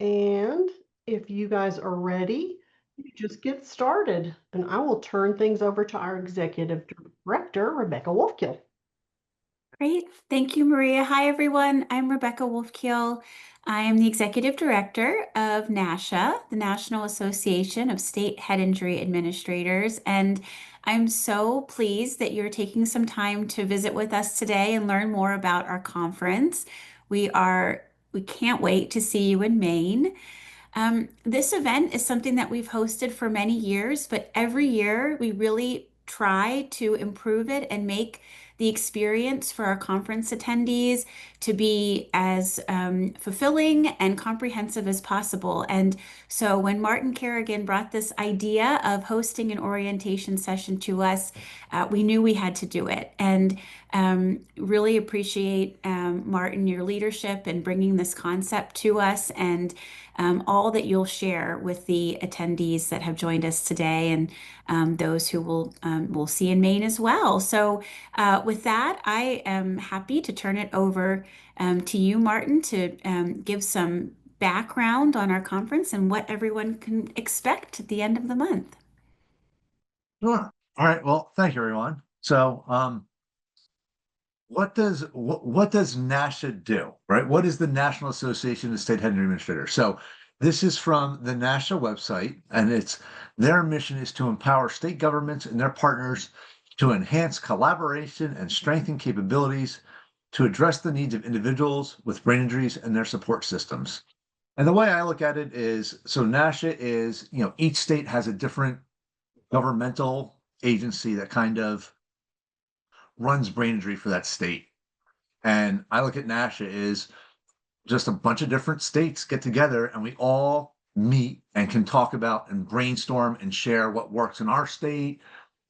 And if you guys are ready, you just get started. And I will turn things over to our executive director, Rebecca Wolfkill. Great. Thank you, Maria. Hi, everyone. I'm Rebecca Wolfkiel. I am the Executive Director of NASHIA, the National Association of State Head Injury Administrators. And I'm so pleased that you're taking some time to visit with us today and learn more about our conference. We can't wait to see you in Maine. This event is something that we've hosted for many years, but every year we really try to improve it and make the experience for our conference attendees to be as fulfilling and comprehensive as possible. And so when Martin Kerrigan brought this idea of hosting an orientation session to us, we knew we had to do it. And really appreciate Martin, your leadership in bringing this concept to us and all that you'll share with the attendees that have joined us today and those who will see in Maine as well. So with that, I am happy to turn it over to you, Martin, to give some background on our conference and what everyone can expect at the end of the month. Sure. All right. Well, thank you, everyone. So, what does NASHIA do, right? What is the National Association of State Head Administrators? So, this is from the NASHIA website, and their mission is to empower state governments and their partners to enhance collaboration and strengthen capabilities to address the needs of individuals with brain injuries and their support systems. And the way I look at it is, so NASHIA is, each state has a different governmental agency that kind of runs brain injury for that state. And I look at NASHIA as just a bunch of different states get together and we all meet and can talk about and brainstorm and share what works in our state,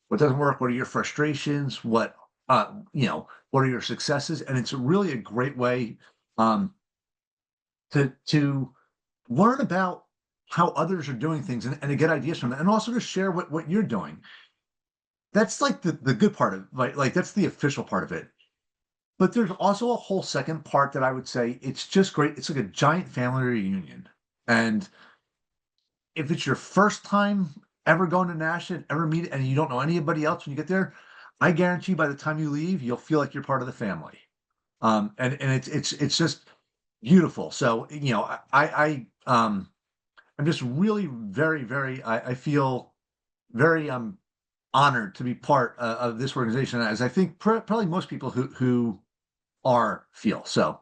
what doesn't work, what are your frustrations, what are your successes. And it's really a great way to learn about how others are doing things and to get ideas from that, and also to share what you're doing. That's like the good part of like that's the official part of it. But there's also a whole second part that I would say it's just great. It's like a giant family reunion. And if it's your first time ever going to NASHIA, ever meet and you don't know anybody else when you get there, I guarantee by the time you leave, you'll feel like you're part of the family. And it's just beautiful. So I'm just really very I feel very honored to be part of this organization, as I think probably most people who are feel. So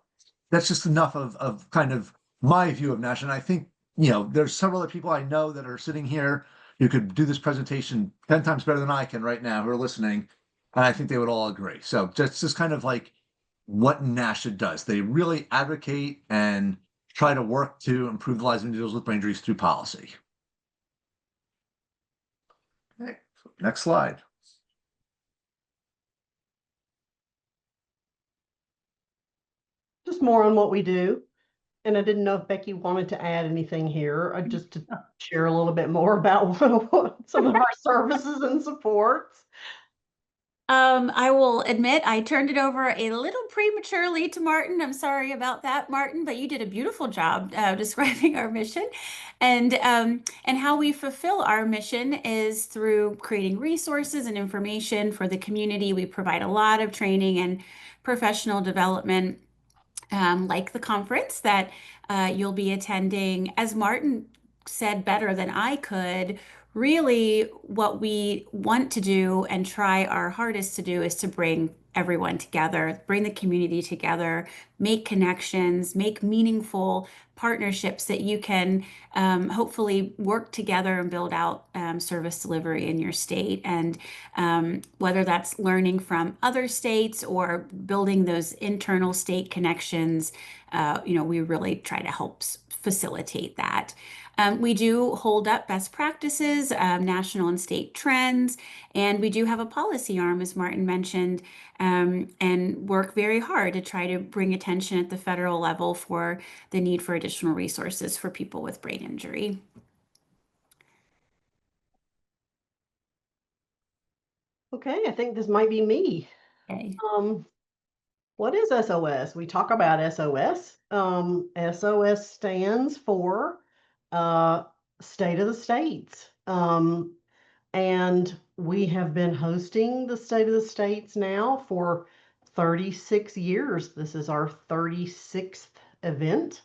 that's just enough of kind of my view of NASH. And I think, there's several other people I know that are sitting here who could do this presentation 10 times better than I can right now who are listening. And I think they would all agree. So just kind of like what NASHIA does. They really advocate and try to work to improve the lives of individuals with brain injuries through policy. Okay, so next slide. Just more on what we do. And I didn't know if Becky wanted to add anything here, just to share a little bit more about some of our services and supports. I will admit I turned it over a little prematurely to Martin. I'm sorry about that, Martin, but you did a beautiful job describing our mission. And how we fulfill our mission is through creating resources and information for the community. We provide a lot of training and professional development, like the conference that you'll be attending. As Martin said better than I could, really what we want to do and try our hardest to do is to bring everyone together, bring the community together, make connections, make meaningful partnerships that you can hopefully work together and build out service delivery in your state. And whether that's learning from other states or building those internal state connections, we really try to help facilitate that. We do hold up best practices, national and state trends, and we do have a policy arm, as Martin mentioned, and work very hard to try to bring attention at the federal level for the need for additional resources for people with brain injury. Okay, I think this might be me. Okay. What is SOS? We talk about SOS. SOS stands for uh, State of the States. And we have been hosting the State of the States now for 36 years. This is our 36th event.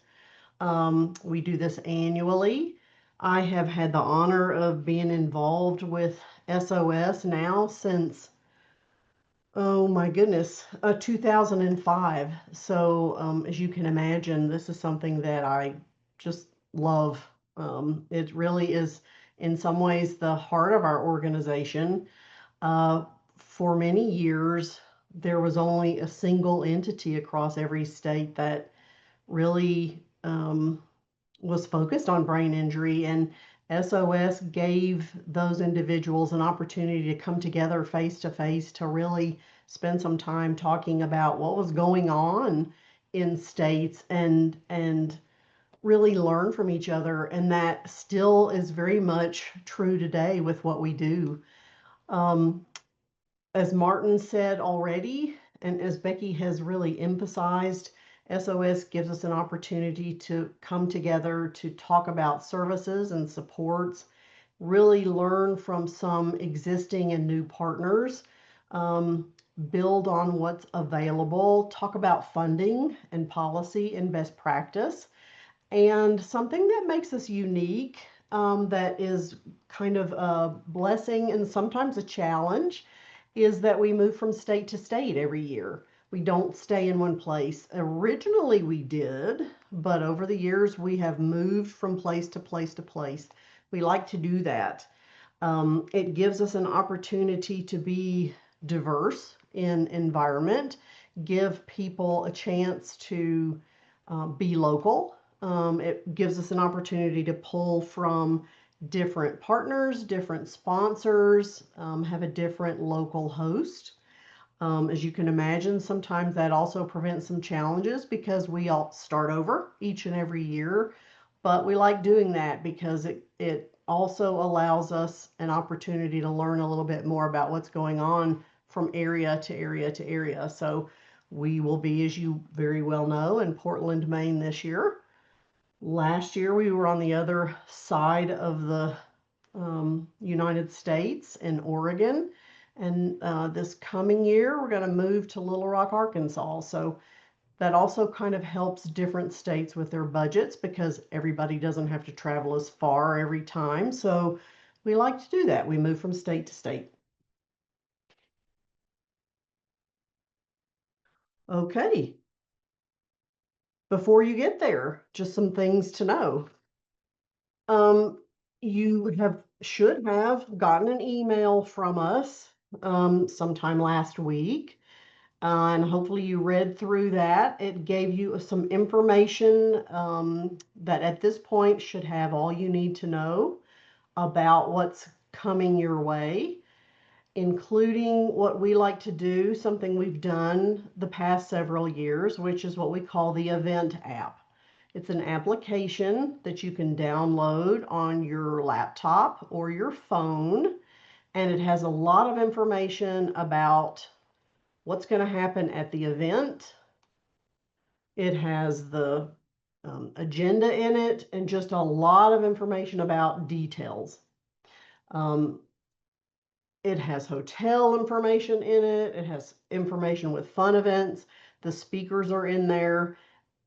We do this annually. I have had the honor of being involved with SOS now since, oh my goodness, 2005. So, as you can imagine, this is something that I just love. It really is, in some ways, the heart of our organization. Uh, for many years, there was only a single entity across every state that really was focused on brain injury, and SOS gave those individuals an opportunity to come together face to face to really spend some time talking about what was going on in states and really learn from each other. And that still is very much true today with what we do. Um, as Martin said already, and as Becky has really emphasized, SOS gives us an opportunity to come together to talk about services and supports, really learn from some existing and new partners, um, build on what's available, talk about funding and policy and best practice. And something that makes us unique, that is kind of a blessing and sometimes a challenge, is that we move from state to state every year. We don't stay in one place. Originally we did, but over the years we have moved from place to place to place. We like to do that. It gives us an opportunity to be diverse in environment, give people a chance to be local. It gives us an opportunity to pull from different partners, different sponsors, have a different local host. As you can imagine, sometimes that also prevents some challenges because we all start over each and every year. But we like doing that because it also allows us an opportunity to learn a little bit more about what's going on from area to area to area. So we will be, as you very well know, in Portland, Maine this year. Last year we were on the other side of the United States in Oregon. And this coming year, we're going to move to Little Rock, Arkansas. So that also kind of helps different states with their budgets because everybody doesn't have to travel as far every time. So we like to do that. We move from state to state. Okay. Before you get there, just some things to know. You should have gotten an email from us sometime last week, and hopefully you read through that. It gave you some information that at this point should have all you need to know about what's coming your way, including what we like to do, something we've done the past several years, which is what we call the event app. It's an application that you can download on your laptop or your phone, and it has a lot of information about what's going to happen at the event. It has the agenda in it and just a lot of information about details. It has hotel information in it. It has information with fun events. The speakers are in there.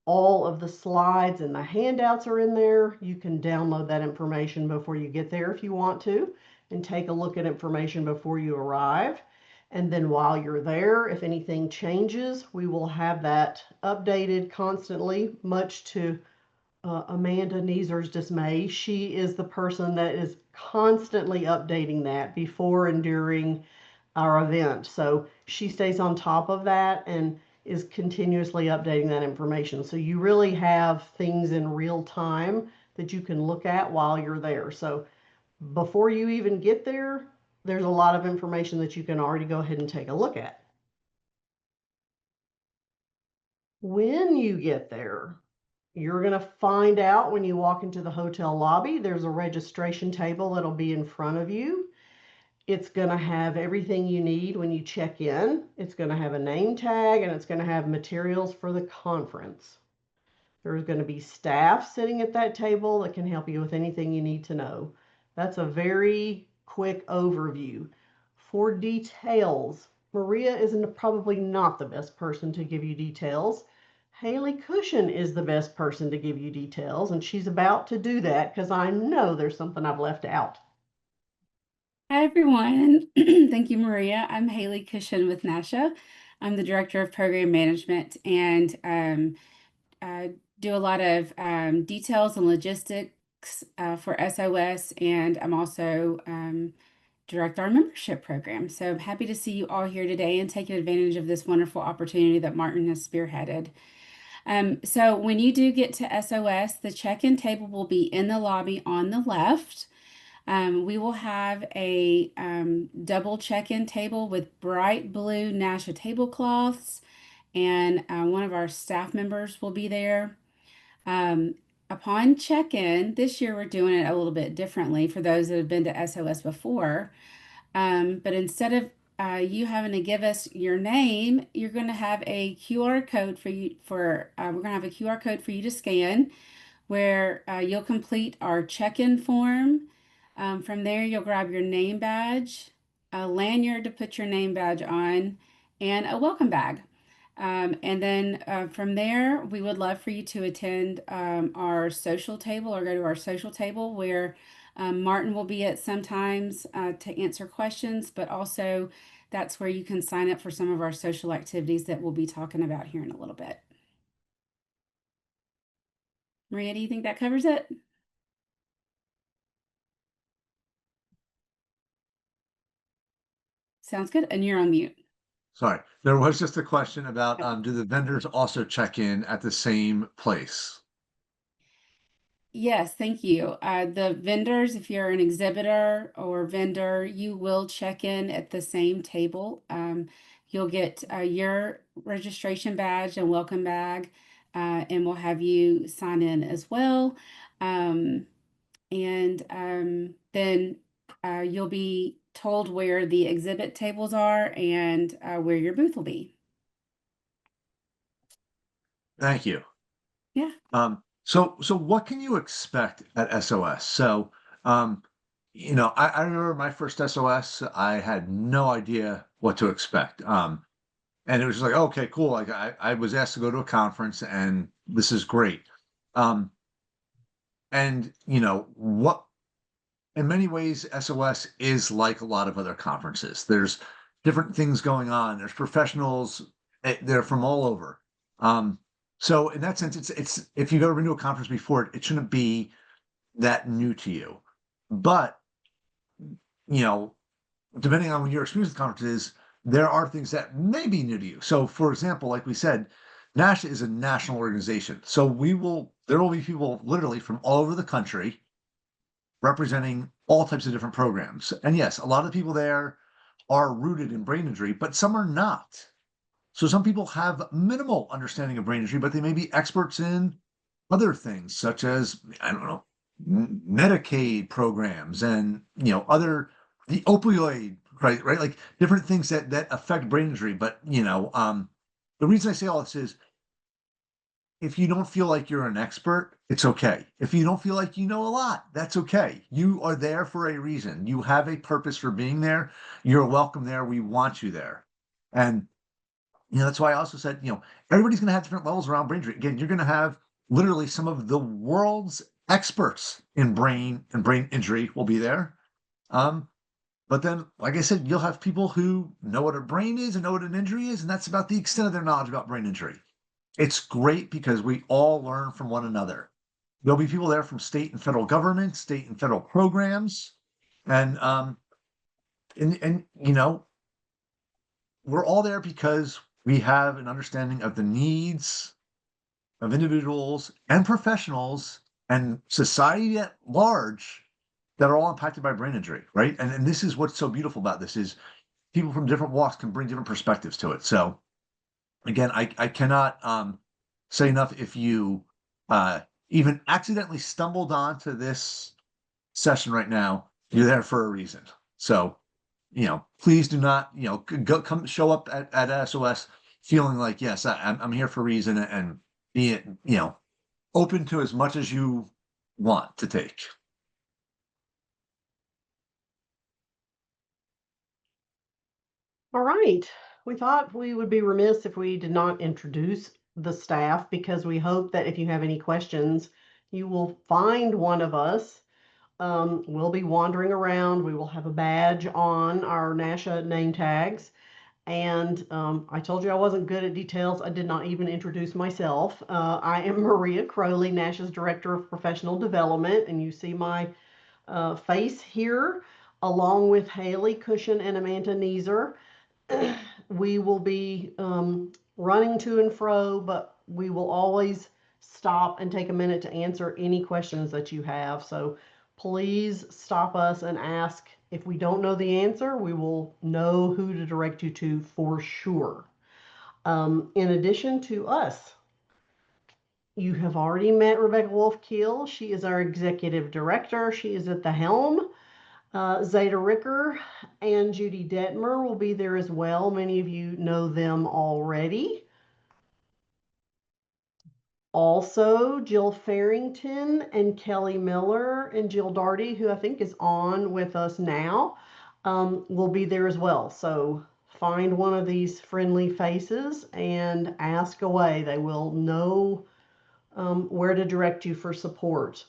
All of the slides and the handouts are in there. You can download that information before you get there if you want to, and take a look at information before you arrive. And then while you're there, if anything changes, we will have that updated constantly, much to Amanda Neeser's dismay. She is the person that is constantly updating that before and during our event. So she stays on top of that and is continuously updating that information. So you really have things in real time that you can look at while you're there. So before you even get there, there's a lot of information that you can already go ahead and take a look at. When you get there, you're going to find out when you walk into the hotel lobby, there's a registration table that'll be in front of you. It's going to have everything you need when you check in. It's going to have a name tag, and it's going to have materials for the conference. There's going to be staff sitting at that table that can help you with anything you need to know. That's a very quick overview. For details, Maria is probably not the best person to give you details. Haley Cushion is the best person to give you details, and she's about to do that because I know there's something I've left out. Hi, everyone. Thank you, Maria. I'm Haley Cushion with NASHIA. I'm the Director of Program Management and do a lot of details and logistics for SOS, and I'm also direct our membership program. So I'm happy to see you all here today and taking advantage of this wonderful opportunity that Martin has spearheaded. So when you do get to SOS, the check-in table will be in the lobby on the left. We will have a double check-in table with bright blue NASHIA tablecloths, and one of our staff members will be there. Upon check-in, this year we're doing it a little bit differently for those that have been to SOS before. But instead of you having to give us your name, you're going to have a QR code for you we're going to have a QR code for you to scan where you'll complete our check-in form. From there, you'll grab your name badge, a lanyard to put your name badge on, and a welcome bag. And then from there, we would love for you to attend our social table or go to our social table where Martin will be at sometimes to answer questions, but also that's where you can sign up for some of our social activities that we'll be talking about here in a little bit. Maria, do you think that covers it? Sounds good. And you're on mute. Sorry, there was just a question about do the vendors also check in at the same place? Yes, thank you. The vendors, if you're an exhibitor or vendor, you will check in at the same table. You'll get your registration badge and welcome bag, and we'll have you sign in as well. Then you'll be told where the exhibit tables are and where your booth will be. Thank you. Yeah. So what can you expect at SOS? So, I remember my first SOS, I had no idea what to expect. And it was just like, okay, cool. Like I was asked to go to a conference and this is great. And what in many ways, SOS is like a lot of other conferences. There's different things going on. There's professionals, they're from all over. So in that sense, it's if you've ever been to a conference before, it shouldn't be that new to you. But depending on when your experience with conferences, there are things that may be new to you. So, for example, like we said, NASHIA is a national organization. So there will be people literally from all over the country representing all types of different programs. And yes, a lot of the people there are rooted in brain injury, but some are not. So some people have minimal understanding of brain injury, but they may be experts in other things, such as, I don't know, Medicaid programs and, the opioid, right? Like different things that affect brain injury. But, the reason I say all this is if you don't feel like you're an expert, it's okay. If you don't feel like you know a lot, that's okay. You are there for a reason. You have a purpose for being there. You're welcome there. We want you there. And that's why I also said, everybody's going to have different levels around brain injury. Again, you're going to have literally some of the world's experts in brain and brain injury will be there. But then, like I said, you'll have people who know what a brain is and know what an injury is, and that's about the extent of their knowledge about brain injury. It's great because we all learn from one another. There'll be people there from state and federal government, state and federal programs, and we're all there because we have an understanding of the needs of individuals and professionals and society at large that are all impacted by brain injury, right? And this is what's so beautiful about this is people from different walks can bring different perspectives to it. So again, I cannot say enough. If you even accidentally stumbled onto this session right now, you're there for a reason. So please do not, come show up at SOS feeling like, yes, I'm here for a reason, and be, open to as much as you want to take. All right. We thought we would be remiss if we did not introduce the staff, because we hope that if you have any questions, you will find one of us. We'll be wandering around. We will have a badge on our NASHIA name tags. And I told you I wasn't good at details. I did not even introduce myself. I am Maria Crowley, NASHIA's Director of Professional Development, and you see my face here, along with Haley Cushion and Amanda Neeser. We will be running to and fro, but we will always stop and take a minute to answer any questions that you have. So please stop us and ask. If we don't know the answer, we will know who to direct you to for sure. In addition to us, you have already met Rebecca Wolf-Keel. She is our Executive Director. She is at the helm. Zeta Ricker and Judy Detmer will be there as well. Many of you know them already. Also, Jill Farrington and Kelly Miller and Jill Darty, who I think is on with us now, will be there as well. So find one of these friendly faces and ask away. They will know where to direct you for support.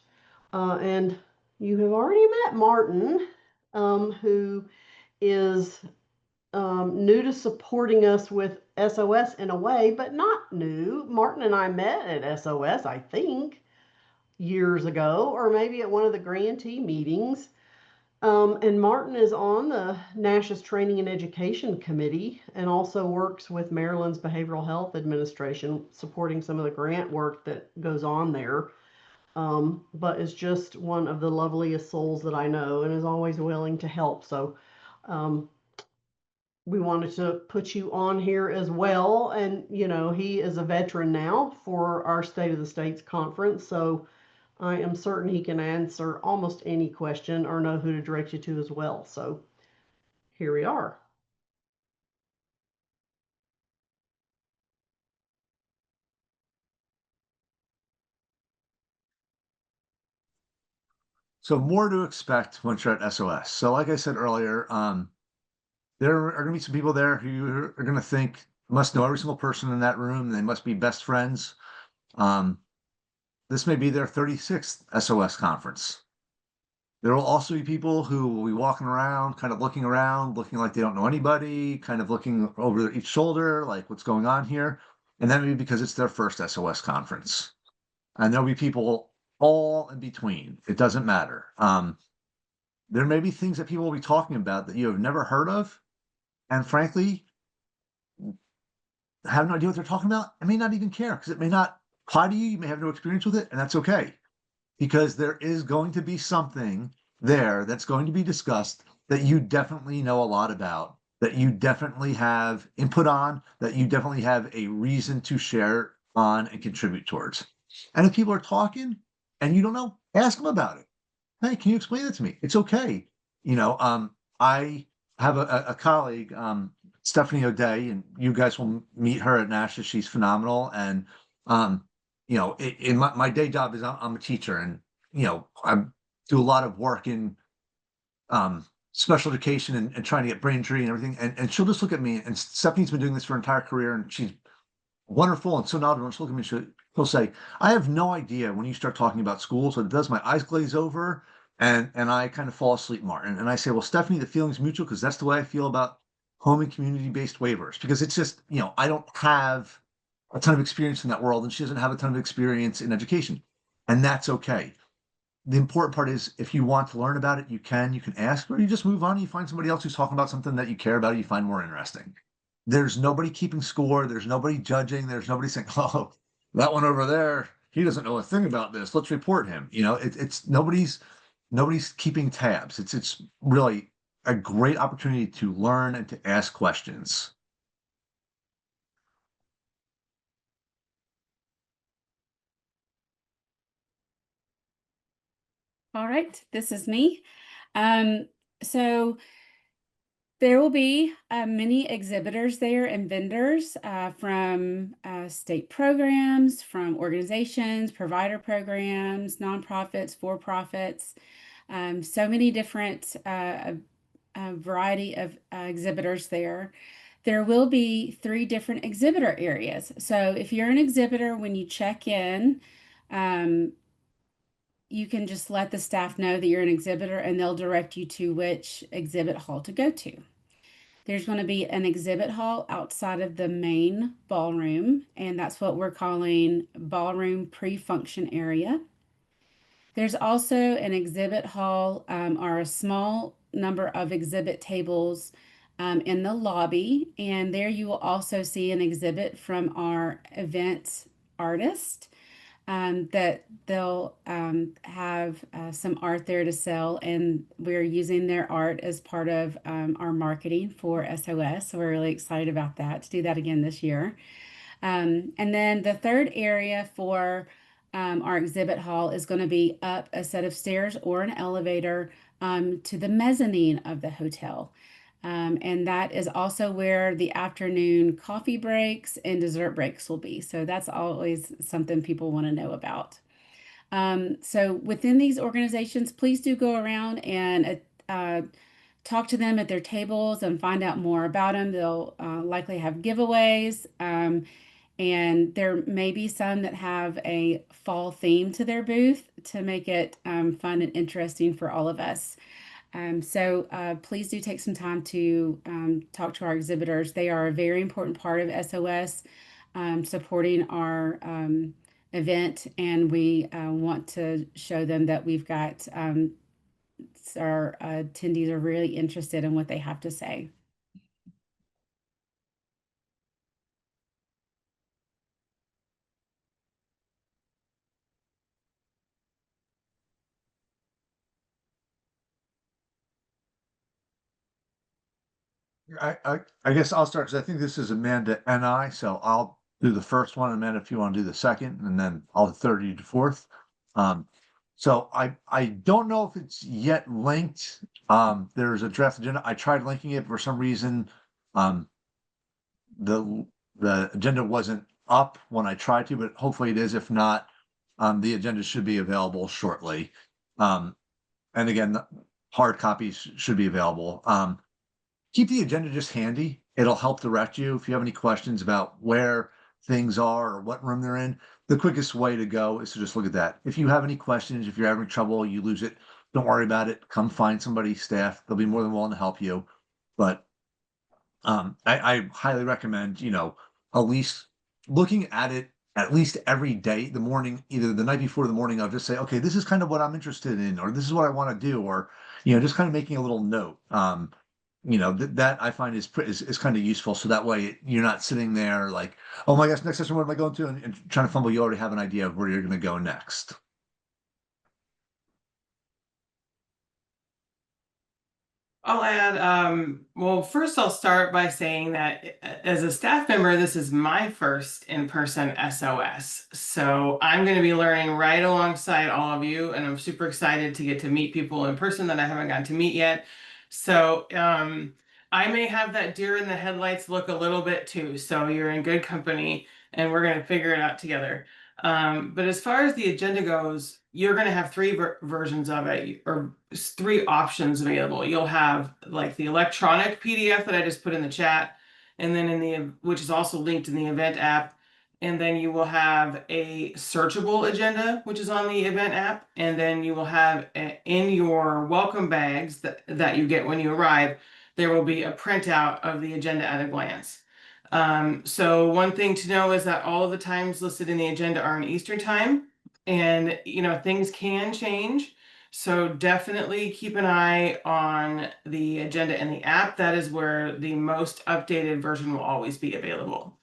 And you have already met Martin, who is new to supporting us with SOS in a way, but not new. Martin and I met at SOS, I think, years ago, or maybe at one of the grantee meetings. And Martin is on the NASHIA's Training and Education Committee, and also works with Maryland's Behavioral Health Administration, supporting some of the grant work that goes on there. But is just one of the loveliest souls that I know, and is always willing to help. So we wanted to put you on here as well. And, he is a veteran now for our State of the States conference. So I am certain he can answer almost any question or know who to direct you to as well. So here we are. So more to expect once you're at SOS. So like I said earlier, there are going to be some people there who are going to think must know every single person in that room. They must be best friends. This may be their 36th SOS conference. There will also be people who will be walking around, kind of looking around, looking like they don't know anybody, kind of looking over each shoulder, like what's going on here. And that may be because it's their first SOS conference. And there'll be people all in between. It doesn't matter. There may be things that people will be talking about that you have never heard of, and frankly, have no idea what they're talking about. I may not even care, because it may not apply to you. You may have no experience with it, and that's okay. Because there is going to be something there that's going to be discussed that you definitely know a lot about, that you definitely have input on, that you definitely have a reason to share on and contribute towards. And if people are talking and you don't know, ask them about it. Hey, can you explain it to me? It's okay. I have a colleague, Stephanie O'Day, and you guys will meet her at NASHIA. She's phenomenal. And, in my day job is I'm a teacher, and, I do a lot of work in special education and trying to get brain injury and everything. And she'll just look at me, and Stephanie's been doing this for her entire career, and she's wonderful and so knowledgeable. She'll look at me, she'll say, I have no idea when you start talking about schools. So it does, my eyes glaze over, and I kind of fall asleep, Martin. And I say, well, Stephanie, the feeling's mutual, because that's the way I feel about home and community-based waivers, because it's just, I don't have a ton of experience in that world, and she doesn't have a ton of experience in education. And that's okay. The important part is, if you want to learn about it, you can ask, or you just move on and you find somebody else who's talking about something that you care about, you find more interesting. There's nobody keeping score. There's nobody judging. There's nobody saying, oh, that one over there, he doesn't know a thing about this. Let's report him. It's nobody's keeping tabs. It's really a great opportunity to learn and to ask questions. All right, this is me. So There will be many exhibitors there and vendors from state programs, from organizations, provider programs, nonprofits, for-profits, so many different variety of exhibitors there. There will be 3 different exhibitor areas. So if you're an exhibitor, when you check in, you can just let the staff know that you're an exhibitor and they'll direct you to which exhibit hall to go to. There's going to be an exhibit hall outside of the main ballroom, and that's what we're calling ballroom pre-function area. There's also an exhibit hall or a small number of exhibit tables in the lobby, and there you will also see an exhibit from our event artist that they'll have some art there to sell, and we're using their art as part of our marketing for SOS. So we're really excited about that, to do that again this year. And then the third area for our exhibit hall is going to be up a set of stairs or an elevator to the mezzanine of the hotel. And that is also where the afternoon coffee breaks and dessert breaks will be. So that's always something people want to know about. So within these organizations, please do go around and talk to them at their tables and find out more about them. They'll likely have giveaways. And there may be some that have a fall theme to their booth to make it fun and interesting for all of us. So please do take some time to talk to our exhibitors. They are a very important part of SOS, supporting our event, and we want to show them that we've got our attendees are really interested in what they have to say. I guess I'll start because I think this is Amanda and I, so I'll do the first one, Amanda, if you want to do the second, and then I'll third you to fourth. So I don't know if it's yet linked. There's a draft agenda. I tried linking it for some reason. The agenda wasn't up when I tried to, but hopefully it is. If not, the agenda should be available shortly. And again, the hard copies should be available. Keep the agenda just handy. It'll help direct you if you have any questions about where things are or what room they're in. The quickest way to go is to just look at that. If you have any questions, if you're having trouble, you lose it, don't worry about it. Come find somebody, staff. They'll be more than willing to help you. But I highly recommend, at least looking at it at least every day, the morning, either the night before, the morning of, just say, okay, this is kind of what I'm interested in, or this is what I want to do, or, just kind of making a little note. That I find is kind of useful. So that way you're not sitting there like, oh my gosh, next session, what am I going to? And trying to fumble, you already have an idea of where you're going to go next. I'll add, well, first I'll start by saying that as a staff member, this is my first in-person SOS. So I'm going to be learning right alongside all of you, and I'm super excited to get to meet people in person that I haven't gotten to meet yet. So I may have that deer in the headlights look a little bit too. So you're in good company, and we're going to figure it out together. But as far as the agenda goes, you're going to have 3 versions of it, or 3 options available. You'll have like the electronic PDF that I just put in the chat, and then which is also linked in the event app. And then you will have a searchable agenda, which is on the event app. And then you will have in your welcome bags that you get when you arrive, there will be a printout of the agenda at a glance. So one thing to know is that all of the times listed in the agenda are in Eastern time, and things can change. So definitely keep an eye on the agenda in the app. That is where the most updated version will always be available.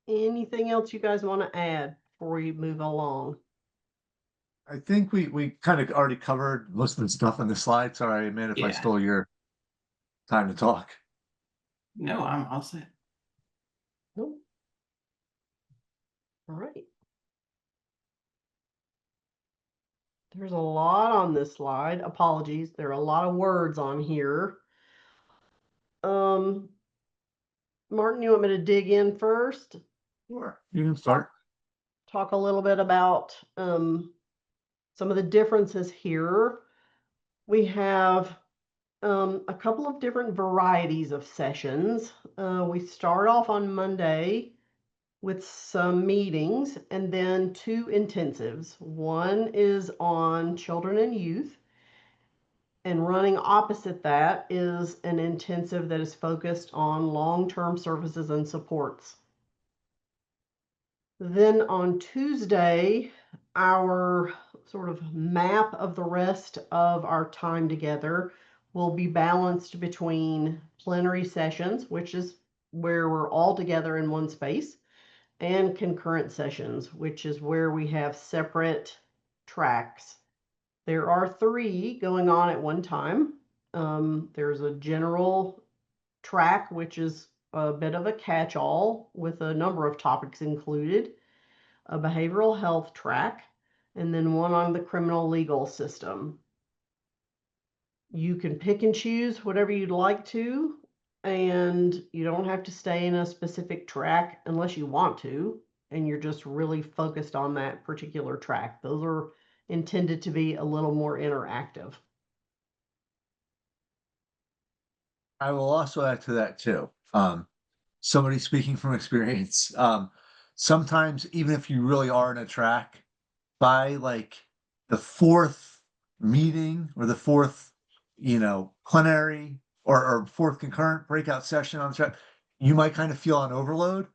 Anything else you guys want to add before we move along? I think we kind of already covered most of the stuff on the slide. Sorry, man, if I Yeah. stole your time to talk. No, I'm all set. Nope. All right. There's a lot on this slide. Apologies. There are a lot of words on here. Martin, you want me to dig in first? Sure, you can start. Talk a little bit about some of the differences here. We have a couple of different varieties of sessions. We start off on Monday with some meetings and then 2 intensives. One is on children and youth, and running opposite that is an intensive that is focused on long-term services and supports. Then on Tuesday, our sort of map of the rest of our time together will be balanced between plenary sessions, which is where we're all together in one space, and concurrent sessions, which is where we have separate tracks. There are 3 going on at one time. There's a general track, which is a bit of a catch-all with a number of topics included, a behavioral health track, and then one on the criminal legal system. You can pick and choose whatever you'd like to, and you don't have to stay in a specific track unless you want to, and you're just really focused on that particular track. Those are intended to be a little more interactive. I will also add to that too. Somebody speaking from experience. Sometimes even if you really are in a track, by like the 4th meeting or the 4th, plenary or 4th concurrent breakout session on the track, you might kind of feel on overload.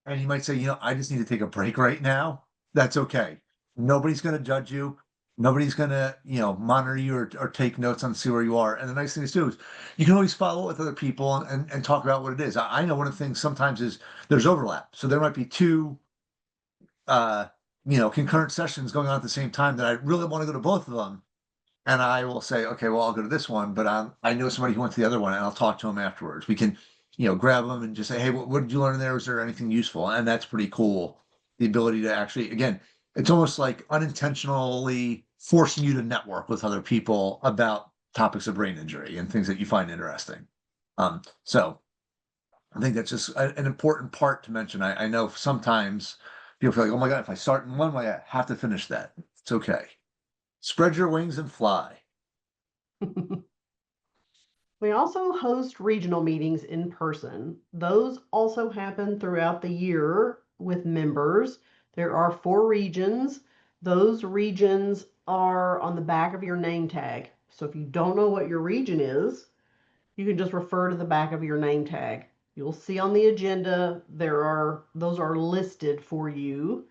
And you might say, I just need to take a break right now. That's okay. Nobody's going to judge you. Nobody's going to, monitor you or take notes on see where you are. And the nice thing is too is you can always follow with other people and talk about what it is. I know one of the things sometimes is there's overlap. So there might be 2, concurrent sessions going on at the same time that I really want to go to both of them. And I will say, okay, well, I'll go to this one, but I know somebody who went to the other one and I'll talk to them afterwards. We can, grab them and just say, hey, what did you learn there? Was there anything useful? And that's pretty cool. The ability to actually, again, it's almost like unintentionally forcing you to network with other people about topics of brain injury and things that you find interesting. So I think that's just an important part to mention. I know sometimes people feel like, oh my God, if I start in one way, I have to finish that. It's okay. Spread your wings and fly. We also host regional meetings in person. Those also happen throughout the year with members. There are 4 regions. Those regions are on the back of your name tag. So if you don't know what your region is, you can just refer to the back of your name tag. You'll see on the agenda, those are listed for you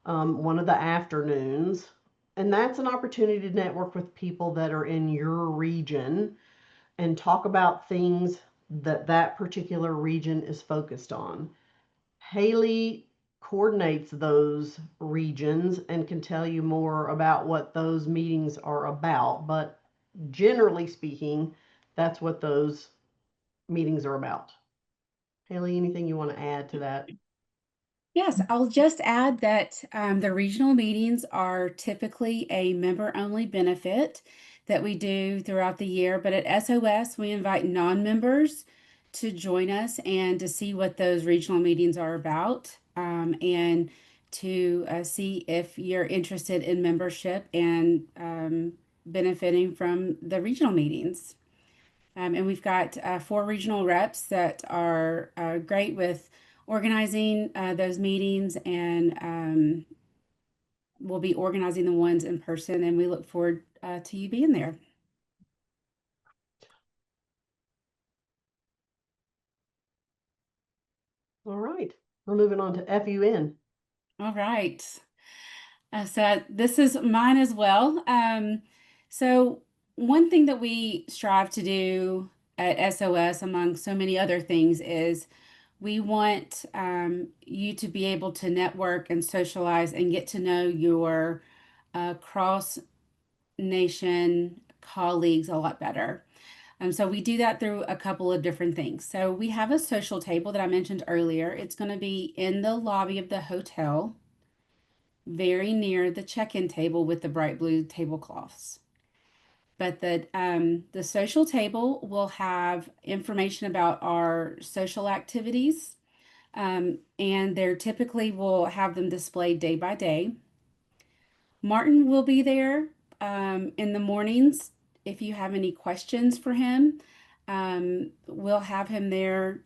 one of the afternoons. And that's an opportunity to network with people that are in your region and talk about things that that particular region is focused on. Haley coordinates those regions and can tell you more about what those meetings are about, but generally speaking, that's what those meetings are about. Haley, anything you want to add to that? Yes, I'll just add that the regional meetings are typically a member-only benefit that we do throughout the year, but at SOS, we invite non-members to join us and to see what those regional meetings are about, and to see if you're interested in membership and benefiting from the regional meetings. And we've got 4 regional reps that are great with organizing those meetings, and we'll be organizing the ones in person, and we look forward to you being there. All right, we're moving on to FUN. All right. So this is mine as well. So one thing that we strive to do at SOS, among so many other things, is we want you to be able to network and socialize and get to know your cross-nation colleagues a lot better. So we do that through a couple of different things. So we have a social table that I mentioned earlier. It's going to be in the lobby of the hotel, very near the check-in table with the bright blue tablecloths. But the social table will have information about our social activities, and they're typically will have them displayed day by day. Martin will be there in the mornings. If you have any questions for him, we'll have him there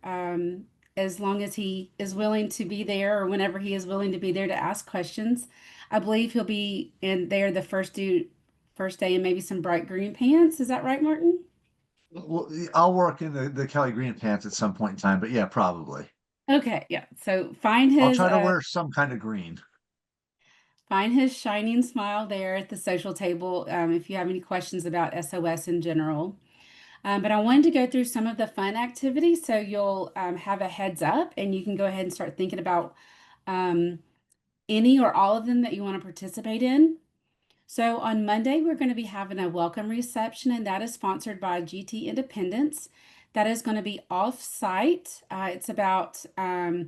as long as he is willing to be there, or whenever he is willing to be there to ask questions. I believe he'll be in there the first day in maybe some bright green pants. Is that right, Martin? Well, I'll work in the Kelly green pants at some point in time, but yeah, probably. Okay, yeah. So find I'll his try to wear some kind of green. find his shining smile there at the social table if you have any questions about SOS in general. But I wanted to go through some of the fun activities so you'll have a heads up and you can go ahead and start thinking about um, any or all of them that you want to participate in. So on Monday, we're going to be having a welcome reception, and that is sponsored by GT Independence. That is going to be off-site. It's about a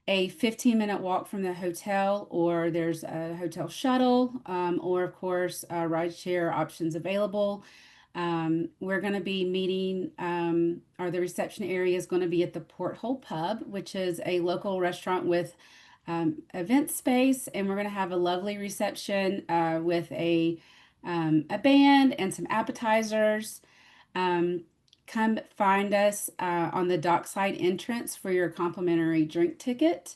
15-minute walk from the hotel, or there's a hotel shuttle, or of course, rideshare options available. We're going to be meeting, or the reception area is going to be at the Porthole Pub, which is a local restaurant with event space, and we're going to have a lovely reception with a band and some appetizers. Come find us on the dockside entrance for your complimentary drink ticket,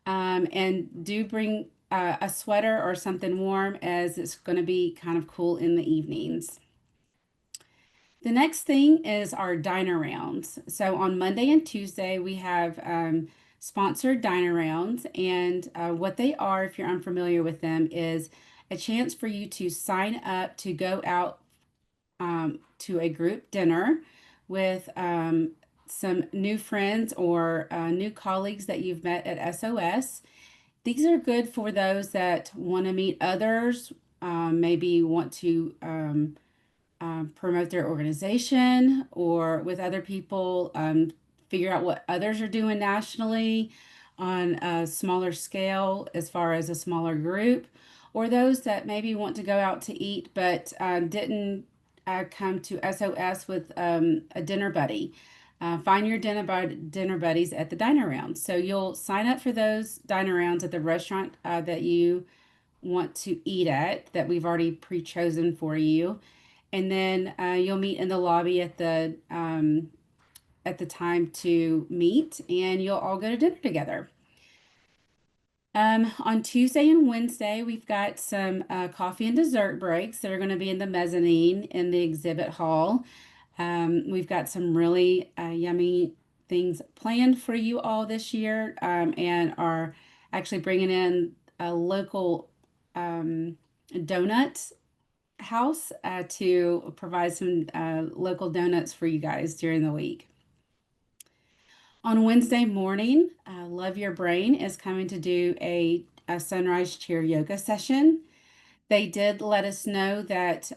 and do bring a sweater or something warm, as it's going to be kind of cool in the evenings. The next thing is our diner rounds. So on Monday and Tuesday, we have sponsored diner rounds. And what they are, if you're unfamiliar with them, is a chance for you to sign up to go out to a group dinner with some new friends or new colleagues that you've met at SOS. These are good for those that want to meet others, maybe want to promote their organization or with other people, figure out what others are doing nationally on a smaller scale as far as a smaller group, or those that maybe want to go out to eat but didn't come to SOS with a dinner buddy. Find your dinner buddies at the diner rounds. So you'll sign up for those diner rounds at the restaurant that you want to eat at, that we've already pre-chosen for you. And then you'll meet in the lobby at the time to meet, and you'll all go to dinner together. On Tuesday and Wednesday, we've got some coffee and dessert breaks that are going to be in the mezzanine in the exhibit hall. We've got some really yummy things planned for you all this year, and are actually bringing in a local donut house to provide some local donuts for you guys during the week. On Wednesday morning, Love Your Brain is coming to do a sunrise chair yoga session. They did let us know that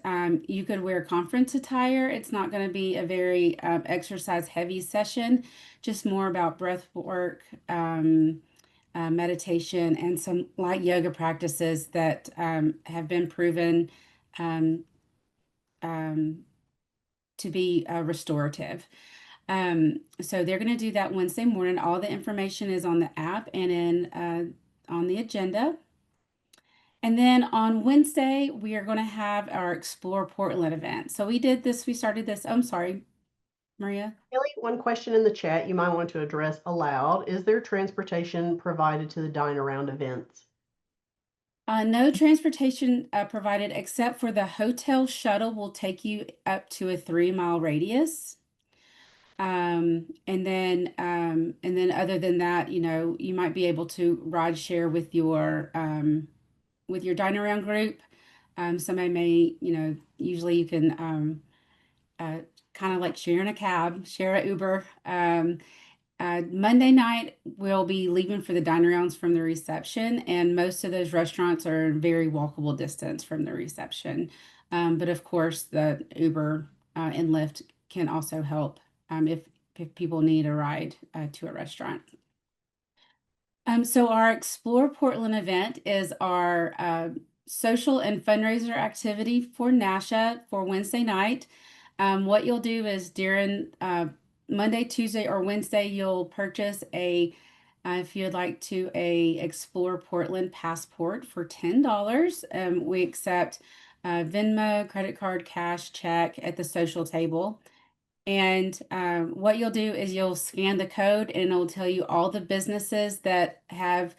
you could wear conference attire. It's not going to be a very exercise heavy session, just more about breath work, meditation, and some light yoga practices that have been proven to be restorative. So they're going to do that Wednesday morning. All the information is on the app and in on the agenda. And then on Wednesday, we are going to have our Explore Portland event. So we started this. I'm sorry, Maria. Kelly, one question in the chat you might want to address aloud. Is there transportation provided to the dine around events? No transportation provided, except for the hotel shuttle will take you up to a 3-mile radius. And then other than that, you might be able to ride share with your dine around group. Somebody may, usually you can kind of like share in a cab, share an Uber. Monday night, we'll be leaving for the dine arounds from the reception, and most of those restaurants are in very walkable distance from the reception. But of course, the Uber and Lyft can also help if people need a ride to a restaurant. So our Explore Portland event is our social and fundraiser activity for NASHA for Wednesday night. What you'll do is during Monday, Tuesday, or Wednesday, you'll purchase if you'd like a Explore Portland passport for $10. We accept Venmo, credit card, cash, check at the social table. And what you'll do is you'll scan the code and it'll tell you all the businesses that have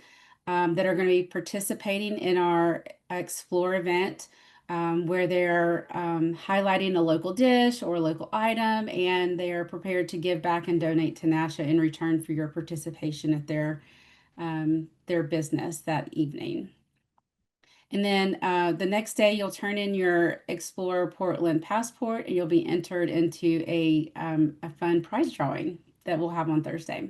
that are going to be participating in our Explore event, where they're highlighting a local dish or a local item, and they are prepared to give back and donate to NASHA in return for your participation at their business that evening. And then the next day, you'll turn in your Explore Portland passport, and you'll be entered into a fun prize drawing that we'll have on Thursday.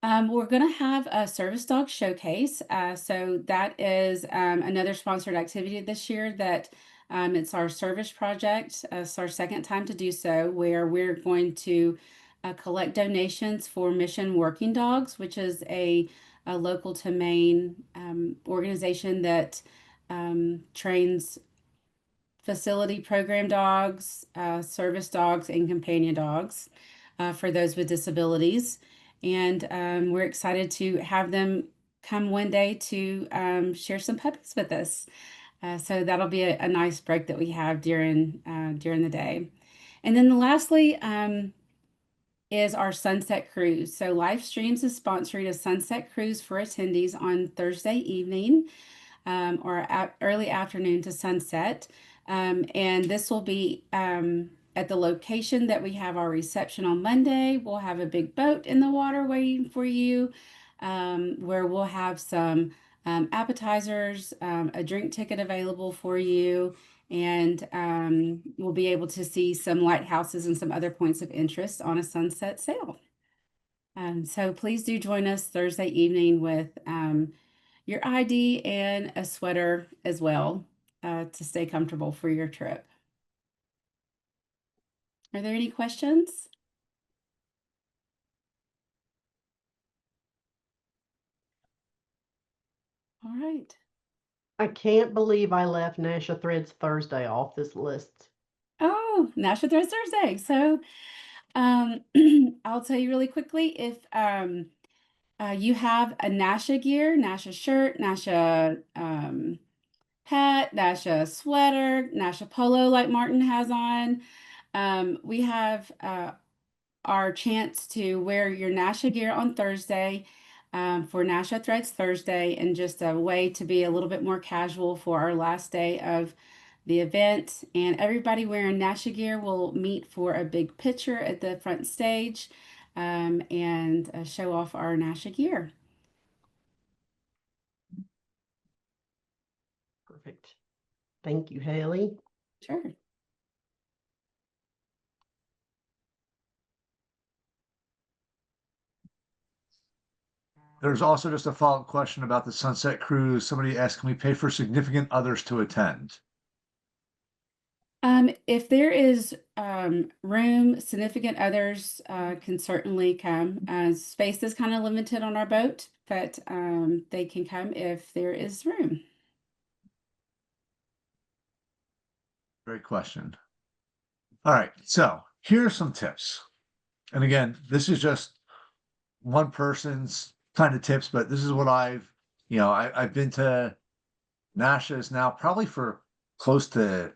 We're going to have a service dog showcase. So that is another sponsored activity this year that it's our service project. It's our second time to do so, where we're going to collect donations for Mission Working Dogs, which is a local to Maine organization that trains facility program dogs, service dogs, and companion dogs for those with disabilities. And we're excited to have them come one day to share some puppies with us. So that'll be a nice break that we have during the day. And then lastly, is our Sunset Cruise. So Live Streams is sponsoring a Sunset Cruise for attendees on Thursday evening or early afternoon to sunset. And this will be at the location that we have our reception on Monday. We'll have a big boat in the water waiting for you, where we'll have some appetizers, a drink ticket available for you, and we'll be able to see some lighthouses and some other points of interest on a sunset sail. So please do join us Thursday evening with your ID and a sweater as well to stay comfortable for your trip. Are there any questions? All right. I can't believe I left NASHA Threads Thursday off this list. Oh, National Threads Thursday. So I'll tell you really quickly, if you have a NASHA gear, NASHA shirt, NASHA hat, NASHA sweater, NASHA polo like Martin has on, we have our chance to wear your NASHA gear on Thursday for NASHA Threads Thursday, and just a way to be a little bit more casual for our last day of the event. And everybody wearing NASHA gear will meet for a big picture at the front stage and show off our NASHA gear. Perfect. Thank you, Haley. Sure. There's also just a follow-up question about the Sunset Cruise. Somebody asked, can we pay for significant others to attend? If there is room, significant others can certainly come. Space is kind of limited on our boat, but they can come if there is room. Great question. All right, so here are some tips. And again, this is just one person's kind of tips, but this is what I've been to NASHA's now probably for close to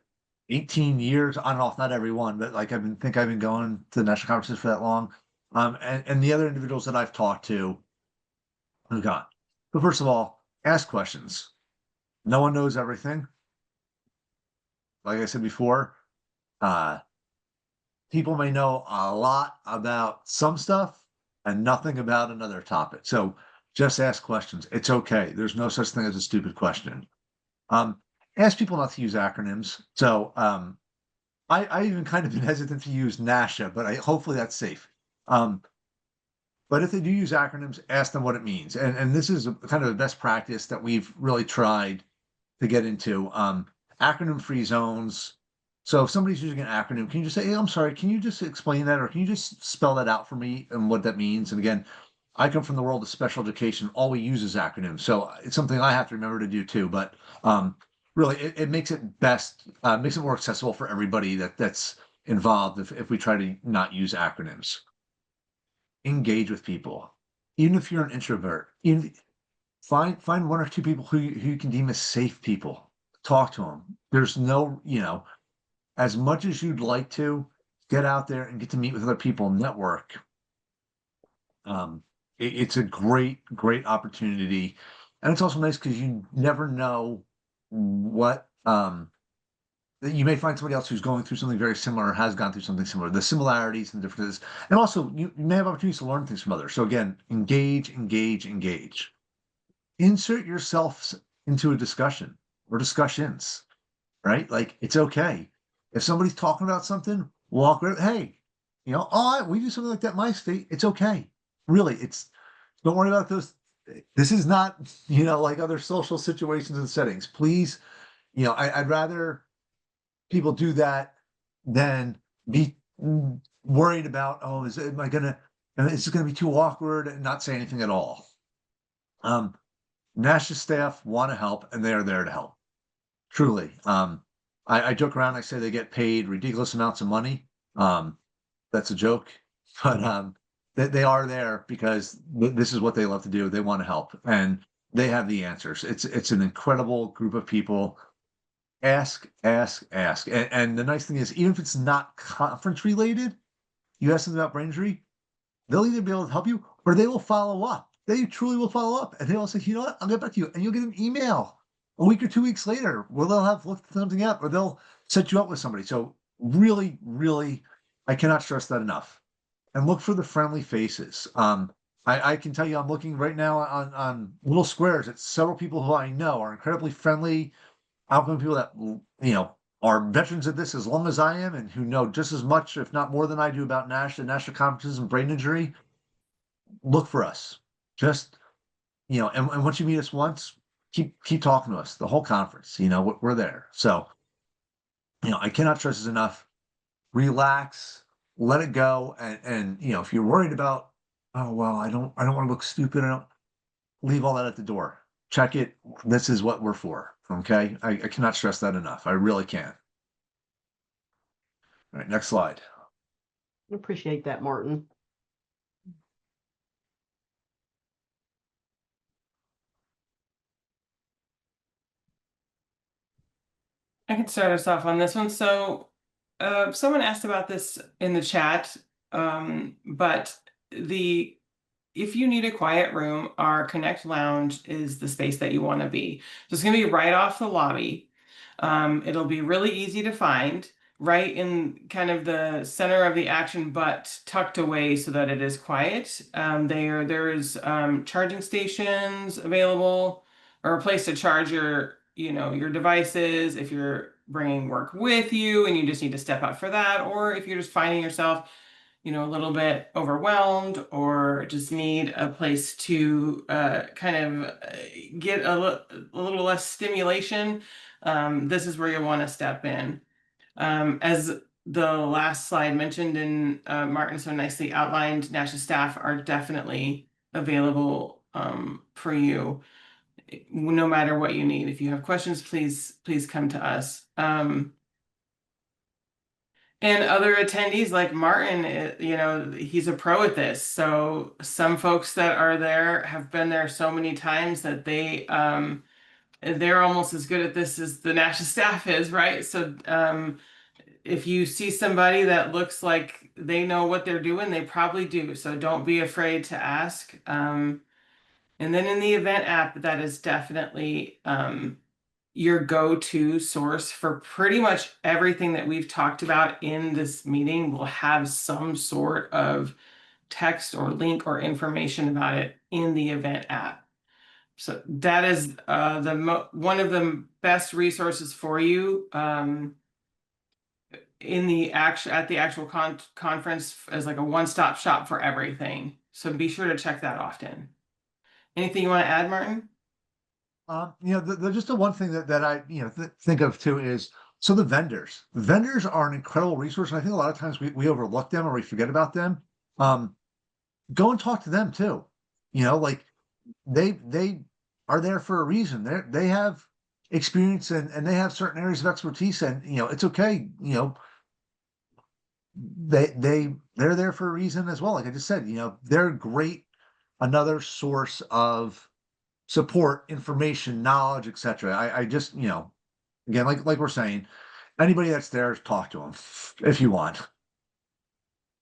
18 years. I don't know if not every one, but like I've been going to national conferences for that long. And the other individuals that I've talked to have gone. But first of all, ask questions. No one knows everything. Like I said before, people may know a lot about some stuff and nothing about another topic. So just ask questions. It's okay. There's no such thing as a stupid question. Ask people not to use acronyms. So I even kind of been hesitant to use NASHA, but hopefully that's safe. But if they do use acronyms, ask them what it means. And this is kind of the best practice that we've really tried to get into. Acronym-free zones, So if somebody's using an acronym, can you just say, hey, I'm sorry, can you just explain that, or can you just spell that out for me and what that means? And again, I come from the world of special education. All we use is acronyms. So it's something I have to remember to do too. But really, it makes it best, makes it more accessible for everybody that's involved if we try to not use acronyms. Engage with people. Even if you're an introvert, find one or two people who you can deem as safe people. Talk to them. There's no, as much as you'd like to get out there and get to meet with other people, network. It's a great opportunity, and it's also nice because you never know what you may find somebody else who's going through something very similar or has gone through something similar. The similarities and differences, and also you may have opportunities to learn things from others. So again, engage. Insert yourself into a discussion or discussions, right? Like, it's okay if somebody's talking about something, walk right. Hey, oh, we do something like that in my state. It's okay. Really, don't worry about those. This is not, like other social situations and settings. Please, I'd rather people do that than be worried about, oh, is it going to be too awkward and not say anything at all. NASHIA staff want to help, and they are there to help. Truly. I joke around. I say they get paid ridiculous amounts of money. That's a joke, but they are there because this is what they love to do. They want to help, and they have the answers. It's an incredible group of people. Ask. And the nice thing is, even if it's not conference related, you ask them about brain injury, they'll either be able to help you or they will follow up. They truly will follow up, and they will say, you know what, I'll get back to you, and you'll get an email a week or 2 weeks later where they'll have looked something up or they'll set you up with somebody. So really, I cannot stress that enough. And look for the friendly faces. I can tell you, I'm looking right now on little squares at several people who I know are incredibly friendly, outgoing people that, are veterans of this as long as I am and who know just as much, if not more than I do about NASHIA conferences and brain injury. Look for us. Just, and once you meet us once, keep talking to us the whole conference. We're there. So, I cannot stress this enough. Relax, let it go, and if you're worried about, oh well, I don't want to look stupid, I don't leave all that at the door. Check it. This is what we're for. Okay, I cannot stress that enough. I really can't. All right, next slide. I appreciate that, Martin. I can start us off on this one. So someone asked about this in the chat, but if you need a quiet room, our Connect Lounge is the space that you want to be. So it's going to be right off the lobby. It'll be really easy to find, right in kind of the center of the action, but tucked away so that it is quiet. There is charging stations available, or a place to charge your devices if you're bringing work with you and you just need to step out for that, or if you're just finding yourself a little bit overwhelmed or just need a place to kind of get a little less stimulation, this is where you want to step in. As the last slide mentioned and Martin so nicely outlined, NASHIA staff are definitely available for you no matter what you need. If you have questions, please come to us. And other attendees like Martin, he's a pro at this. So some folks that are there have been there so many times that they're almost as good at this as the NASHIA staff is, right? So if you see somebody that looks like they know what they're doing, they probably do. So don't be afraid to ask. And then in the event app, that is definitely your go-to source for pretty much everything that we've talked about in this meeting. Will have some sort of text or link or information about it in the event app. So that is one of the best resources for you at the actual conference, as like a one-stop shop for everything. So be sure to check that often. Anything you want to add, Martin? Just the one thing that I think of too is So the vendors are an incredible resource. And I think a lot of times we overlook them or we forget about them. Go and talk to them too. Like they are there for a reason. They have experience and they have certain areas of expertise, and it's okay. They're there for a reason as well. Like I just said, they're great, another source of support, information, knowledge, etc. I just, again, like we're saying, anybody that's there, talk to them if you want.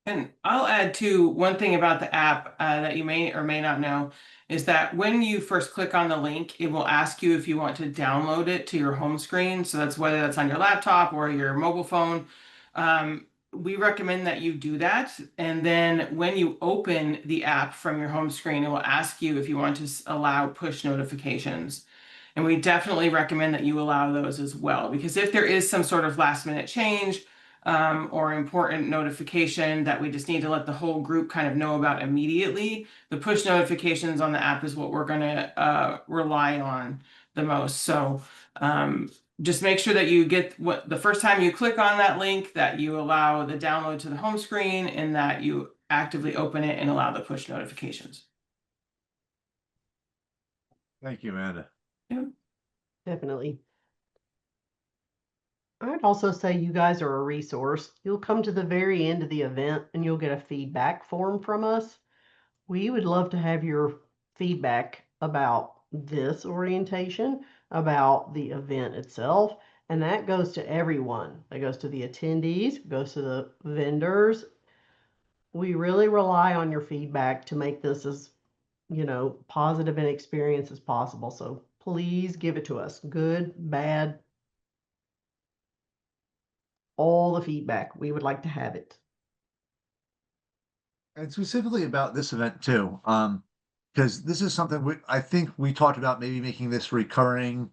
And I'll add too, one thing about the app that you may or may not know is that when you first click on the link, it will ask you if you want to download it to your home screen. So that's whether that's on your laptop or your mobile phone. We recommend that you do that. And then when you open the app from your home screen, it will ask you if you want to allow push notifications. And we definitely recommend that you allow those as well, because if there is some sort of last minute change, or important notification that we just need to let the whole group kind of know about immediately, the push notifications on the app is what we're going to rely on the most. So just make sure that you get the first time you click on that link, that you allow the download to the home screen and that you actively open it and allow the push notifications. Thank you, Amanda. Definitely. I'd also say you guys are a resource. You'll come to the very end of the event and you'll get a feedback form from us. We would love to have your feedback about this orientation, about the event itself, and that goes to everyone. That goes to the attendees, goes to the vendors. We really rely on your feedback to make this as, positive an experience as possible. So please give it to us. Good, bad, all the feedback. We would like to have it. And specifically about this event too, because this is something I think we talked about maybe making this recurring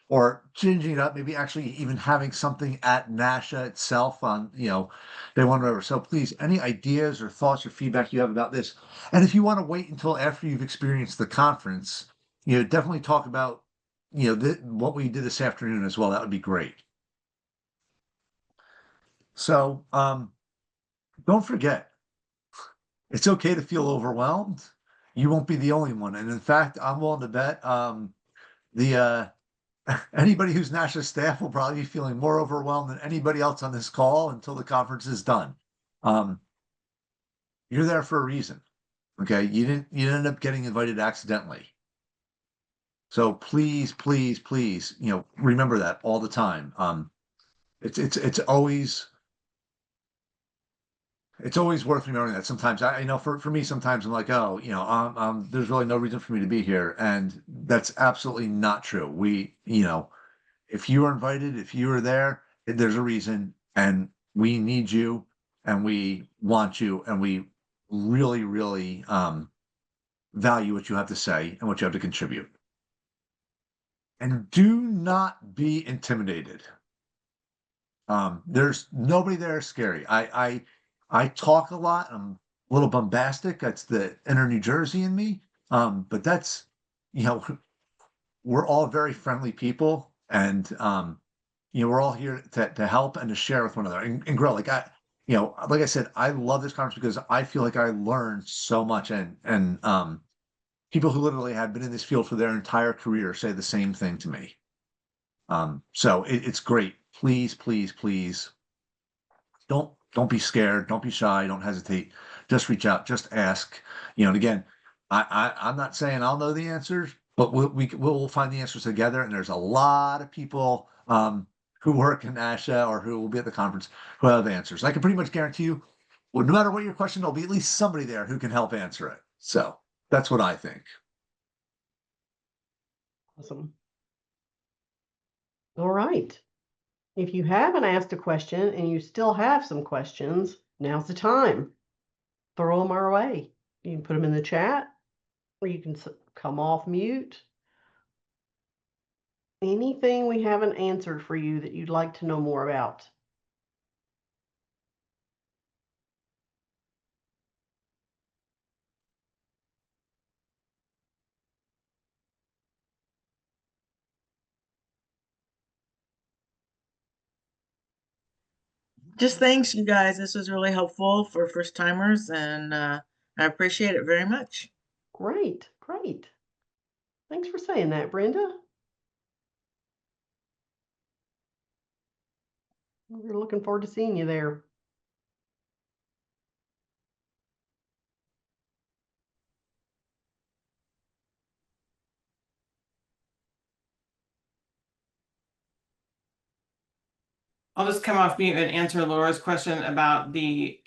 or changing it up, maybe actually even having something at NASHA itself on, day one, whatever. So please, any ideas or thoughts or feedback you have about this, and if you want to wait until after you've experienced the conference, definitely talk about, what we did this afternoon as well. That would be great. So, don't forget, it's okay to feel overwhelmed. You won't be the only one. And in fact, I'm willing to bet the anybody who's NASHA staff will probably be feeling more overwhelmed than anybody else on this call until the conference is done. You're there for a reason. Okay. You didn't end up getting invited accidentally. So please, please, please, remember that all the time. It's always worth remembering that. Sometimes I know for me, sometimes I'm like, oh, there's really no reason for me to be here. And that's absolutely not true. If you are invited, if you are there, there's a reason, and we need you and we want you, and we really, really value what you have to say and what you have to contribute. And do not be intimidated. There's nobody there scary. I talk a lot. I'm a little bombastic. That's the inner New Jersey in me. But that's, we're all very friendly people, and we're all here to help and to share with one another and grow. Like I said, I love this conference because I feel like I learned so much, and people who literally have been in this field for their entire career say the same thing to me. So it's great. Please, please, please don't be scared. Don't be shy. Don't hesitate. Just reach out. Just ask. And again, I'm not saying I'll know the answers, but we'll find the answers together. And there's a lot of people who work in NASHA or who will be at the conference who have answers. I can pretty much guarantee you, well, no matter what your question, there'll be at least somebody there who can help answer it. So that's what I think. Awesome. All right. If you haven't asked a question and you still have some questions, now's the time. Throw them our way. You can put them in the chat, or you can come off mute. Anything we haven't answered for you that you'd like to know more about. Just thanks, you guys. This was really helpful for first timers, and I appreciate it very much. Great, great. Thanks for saying that, Brenda. We're looking forward to seeing you there. I'll just come off mute and answer Laura's question about the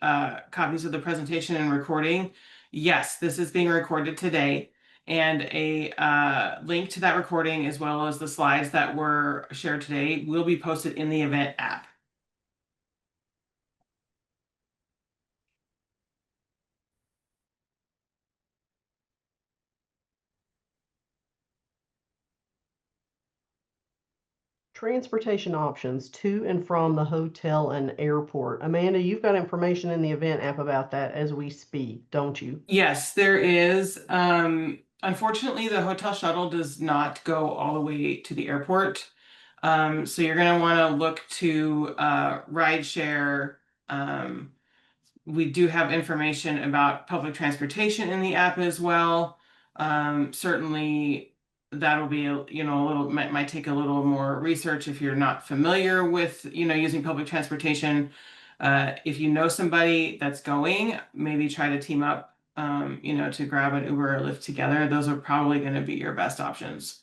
copies of the presentation and recording. Yes, this is being recorded today, and a link to that recording, as well as the slides that were shared today, will be posted in the event app. Transportation options to and from the hotel and airport. Amanda, you've got information in the event app about that as we speak, don't you? Yes, there is. Unfortunately, the hotel shuttle does not go all the way to the airport. So you're going to want to look to rideshare. We do have information about public transportation in the app as well. Certainly that'll be, a little, might take a little more research if you're not familiar with, using public transportation. If you know somebody that's going, maybe try to team up, to grab an Uber or Lyft together. Those are probably going to be your best options.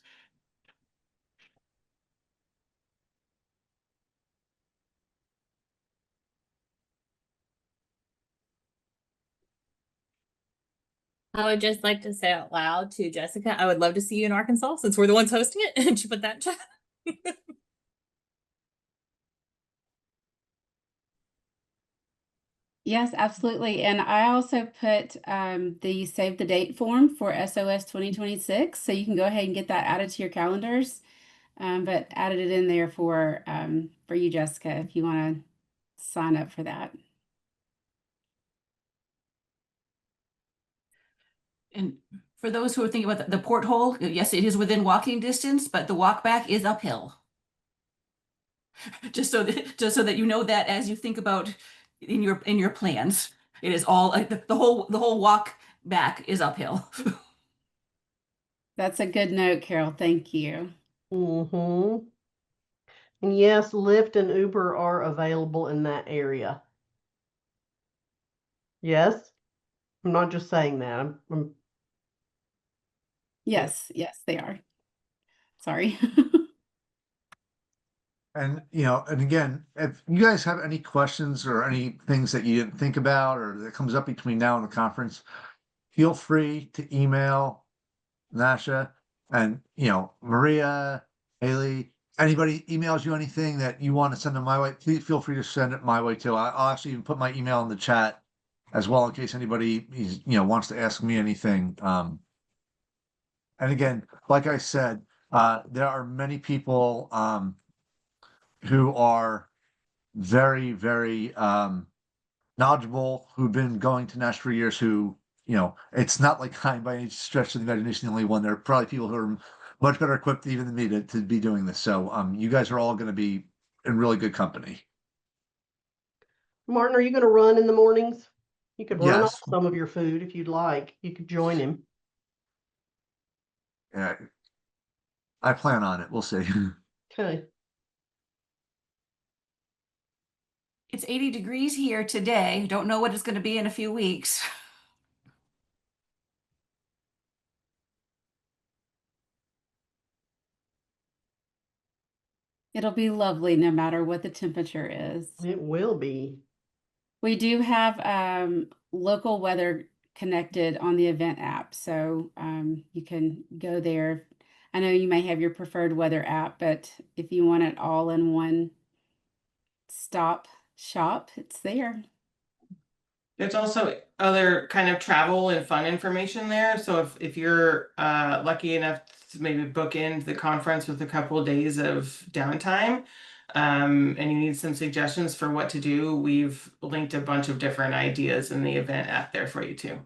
I would just like to say out loud to Jessica, I would love to see you in Arkansas since we're the ones hosting it. And she put that in chat. Yes, absolutely. And I also put the save the date form for SOS 2026. So you can go ahead and get that added to your calendars. But added it in there for you, Jessica, if you want to sign up for that. And for those who are thinking about the porthole, yes, it is within walking distance, but the walk back is uphill. Just so that you know that as you think about in your plans, it is all the whole walk back is uphill. That's a good note, Carol. Thank you. Mm-hmm. And yes, Lyft and Uber are available in that area. Yes? I'm not just saying that. I'm Yes, yes, they are. Sorry. And, and again, if you guys have any questions or any things that you didn't think about or that comes up between now and the conference, feel free to email NASHA and, Maria, Haley, anybody emails you anything that you want to send them my way, please feel free to send it my way too. I'll actually even put my email in the chat as well in case anybody is, wants to ask me anything. And again, like I said, there are many people, who are very, very knowledgeable, who've been going to NASH for years, who, it's not like I'm by any stretch of the imagination the only one. There are probably people who are much better equipped even than me to be doing this. So you guys are all going to be in really good company. Martin, are you going to run in the mornings? You could run off Yes. some of your food if you'd like. You could join him. Yeah. I plan on it. We'll see. Okay. It's 80 degrees here today. Don't know what it's going to be in a few weeks. It'll be lovely no matter what the temperature is. It will be. We do have local weather connected on the event app, so you can go there. I know you may have your preferred weather app, but if you want it all in one stop shop, it's there. There's also other kind of travel and fun information there. So if you're lucky enough to maybe book in the conference with a couple of days of downtime, and you need some suggestions for what to do, we've linked a bunch of different ideas in the event app there for you too.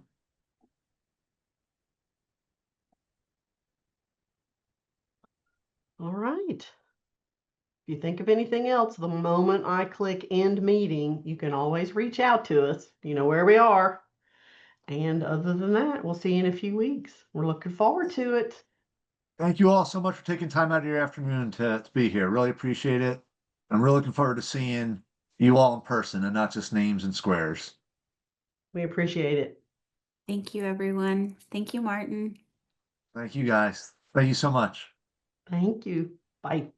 All right. If you think of anything else, the moment I click end meeting, you can always reach out to us. You know where we are. And other than that, we'll see you in a few weeks. We're looking forward to it. Thank you all so much for taking time out of your afternoon to be here. Really appreciate it. I'm really looking forward to seeing you all in person and not just names and squares. We appreciate it. Thank you, everyone. Thank you, Martin. Thank you guys. Thank you so much. Thank you. Bye.